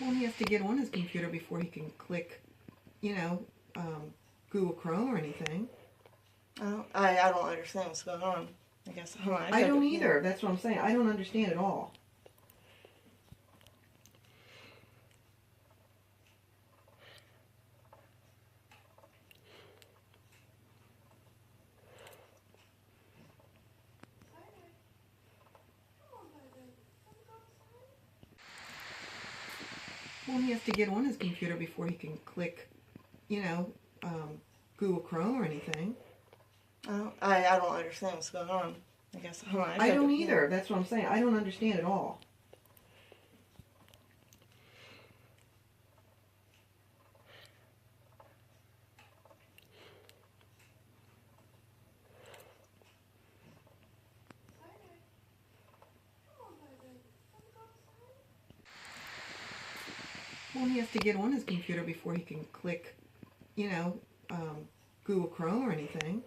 Well, he has to get on his computer before he can click, you know, Google Chrome or anything. I don't understand what's going on. I guess. Hold on, I don't either. That's what I'm saying. I don't understand at all. Well, he has to get on his computer before he can click, you know, Google Chrome or anything. I don't understand what's going on. I guess. Hold on, I don't either. That's what I'm saying. I don't understand at all. Well, he has to get on his computer before he can click, you know, Google Chrome or anything.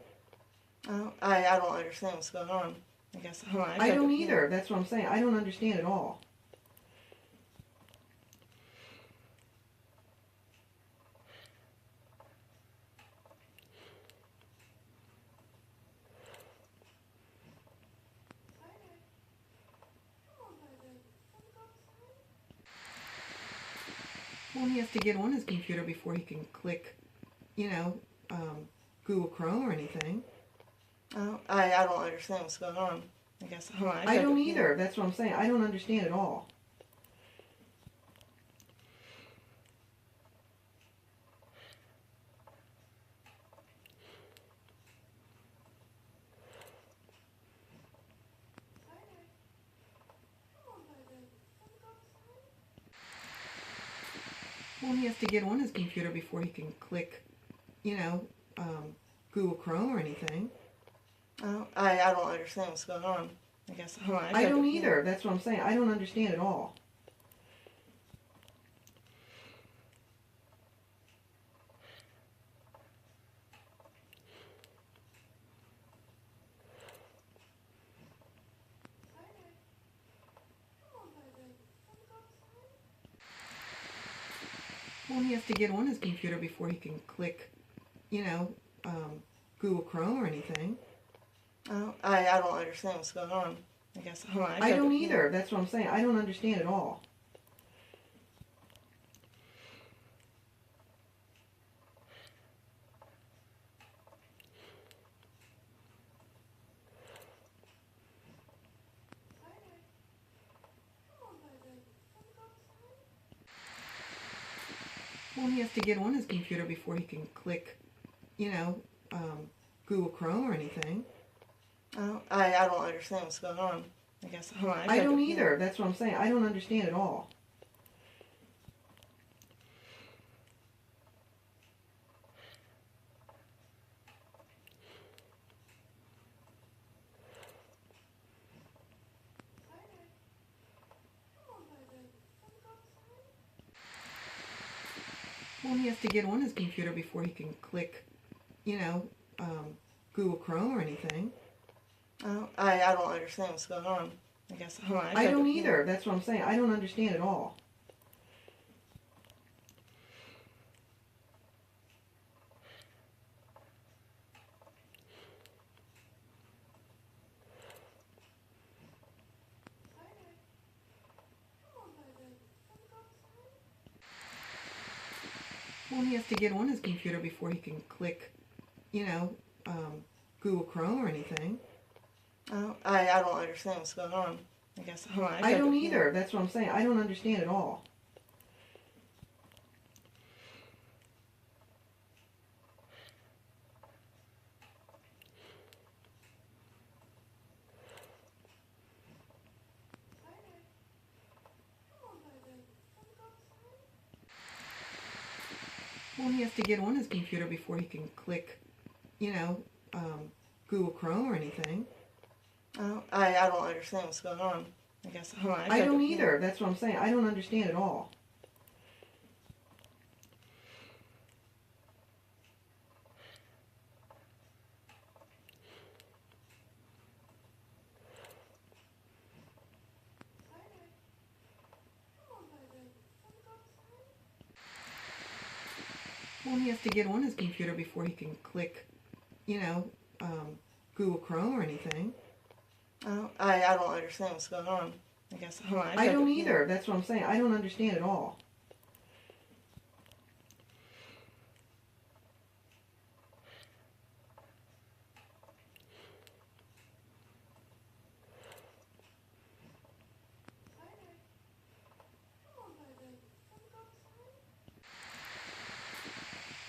I don't understand what's going on. I guess. Hold on, I don't either. That's what I'm saying. I don't understand at all. Well, he has to get on his computer before he can click, you know, Google Chrome or anything. I don't understand what's going on. I guess. Hold on, I don't either. That's what I'm saying. I don't understand at all. Well, he has to get on his computer before he can click, you know, Google Chrome or anything. I don't understand what's going on. I guess. Hold on, I don't either. That's what I'm saying. I don't understand at all. Well, he has to get on his computer before he can click, you know, Google Chrome or anything. I don't understand what's going on. I guess. Hold on, I don't either. That's what I'm saying. I don't understand at all. Well, he has to get on his computer before he can click, you know, Google Chrome or anything. I don't understand what's going on. I guess. Hold on, I don't either. That's what I'm saying. I don't understand at all. Well, he has to get on his computer before he can click, you know, Google Chrome or anything. I don't understand what's going on. I guess. Hold on, I don't either. That's what I'm saying. I don't understand at all. Well, he has to get on his computer before he can click, you know, Google Chrome or anything. I don't understand what's going on. I guess. Hold on, I don't either. That's what I'm saying. I don't understand at all. Well, he has to get on his computer before he can click, you know, Google Chrome or anything. I don't understand what's going on. I guess. Hold on, I don't either. That's what I'm saying. I don't understand at all. Well, he has to get on his computer before he can click, you know, Google Chrome or anything. Well, he has to get on his computer before he can click, you know, Google Chrome or anything. Oh, I don't understand what's going on. I guess. Hold on, I don't either. That's what I'm saying. I don't understand at all.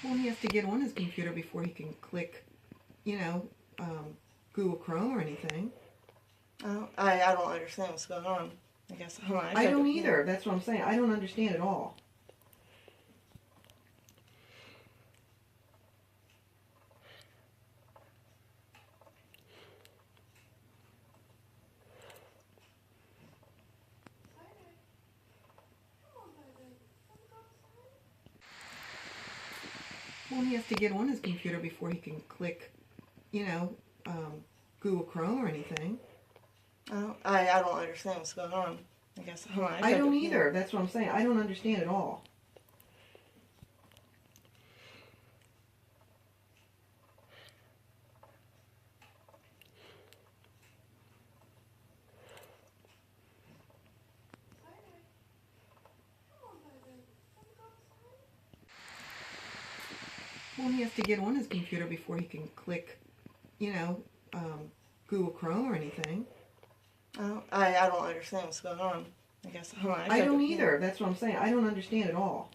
Well, he has to get on his computer before he can click, you know, Google Chrome or anything. Oh, I don't understand what's going on. I guess. Hold on, I don't either. That's what I'm saying. I don't understand at all. Well, he has to get on his computer before he can click, you know, Google Chrome or anything. Oh, I don't understand what's going on. I guess. Hold on, I don't either. That's what I'm saying. I don't understand at all. Well, he has to get on his computer before he can click, you know, Google Chrome or anything. Oh, I don't understand what's going on. I guess. Hold on, I don't either. That's what I'm saying. I don't understand at all.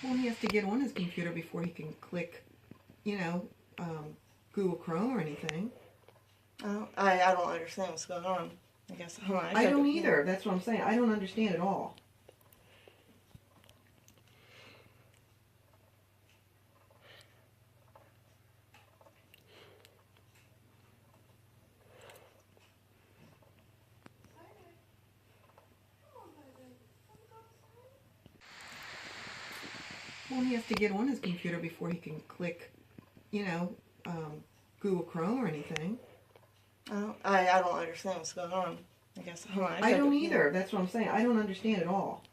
Well, he has to get on his computer before he can click, you know, Google Chrome or anything. Oh, I don't understand what's going on. I guess. Hold on, I don't either. That's what I'm saying. I don't understand at all. Well, he has to get on his computer before he can click, you know, Google Chrome or anything. Oh, I don't understand what's going on. I guess. Hold on, I don't either. That's what I'm saying. I don't understand at all.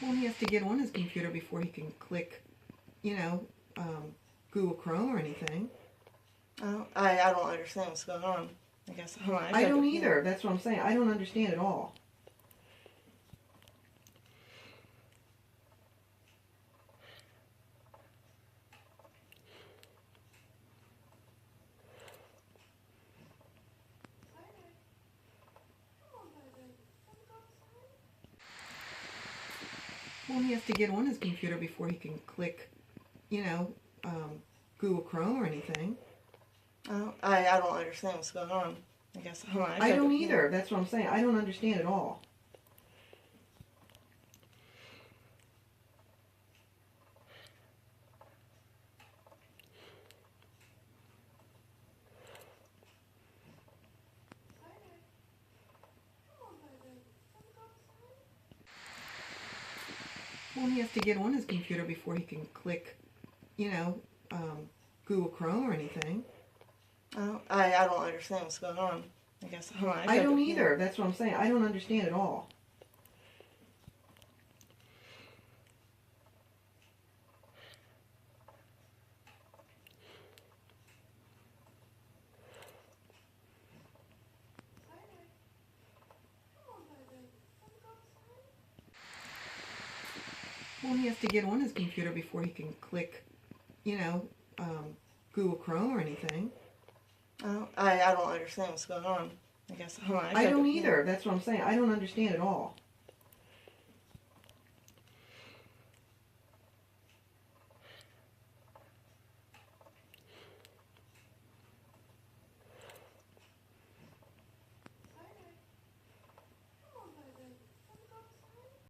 Well, he has to get on his computer before he can click, you know, Google Chrome or anything. Oh, I don't understand what's going on. I guess. Hold on, I don't either. That's what I'm saying. I don't understand at all. Well, he has to get on his computer before he can click, you know, Google Chrome or anything. Oh, I don't understand what's going on. I guess. Hold on, I don't either. That's what I'm saying. I don't understand at all. Well, he has to get on his computer before he can click, you know, Google Chrome or anything. Oh, I don't understand what's going on. I guess. Hold on, I don't either. That's what I'm saying. I don't understand at all. Well, he has to get on his computer before he can click, you know, Google Chrome or anything. Oh, I don't understand what's going on. I guess. Hold on, I don't either. That's what I'm saying. I don't understand at all.